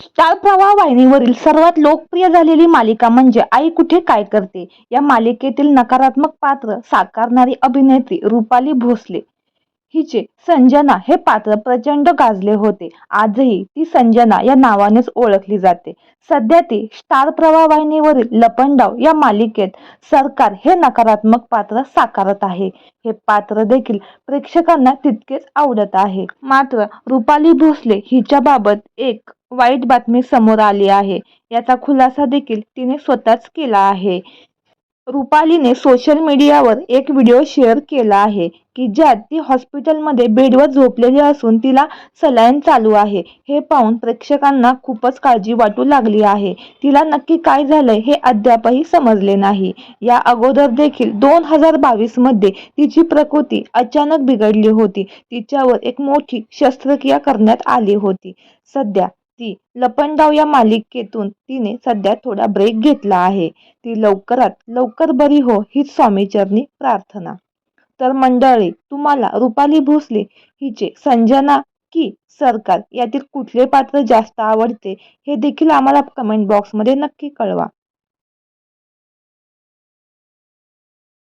Star प्रवाह वाहिनीवरील सर्वात लोकप्रिय झालेली मालिका म्हणजे आई कुठे काय करते. या मालिकेतील नकारात्मक पात्र साकारणारी अभिनेत्री रुपाली भोसले हिचे संजना हे पात्र प्रचंड गाजले होते. आजही ती संजना या नावानेच ओळखली जाते. सध्या ती स्टार प्रवाह वाहिनीवरील लपंडाव या मालिकेत सरकार हे नकारात्मक पात्र साकारत आहे. हे पात्र देखील प्रेक्षकांना तितकेच आवडत आहे. मात्र रुपाली भोसले हिच्याबाबत एक वाईट बातमी समोर आली आहे. याचा खुलासा देखील तिने स्वतःच केला आहे. रुपालीने सोशल मीडियावर एक व्हिडिओ शेअर केला आहे की ज्यात ती हॉस्पिटलमध्ये बेडवर झोपलेली असून तिला सलाईन चालू आहे. हे पाहून प्रेक्षकांना खूपच काळजी वाटू लागली आहे. तिला नक्की काय झालंय हे अद्यापही समजले नाही. या अगोदर देखील 2022 मध्ये तिची प्रकृती अचानक बिघडली होती. तिच्यावर एक मोठी शस्त्रक्रिया करण्यात आली होती. सध्या ती लपंडाव या मालिकेतून तिने सध्या थोडा ब्रेक घेतला आहे. ती लवकरात लवकर बरी हो हीच स्वामीचरणी प्रार्थना. तर मंडळी, तुम्हाला रुपाली भोसले हिचे संजना की सरकार यातील कुठले पात्र जास्त आवडते हे देखील आम्हाला कमेंट बॉक्समध्ये नक्की कळवा.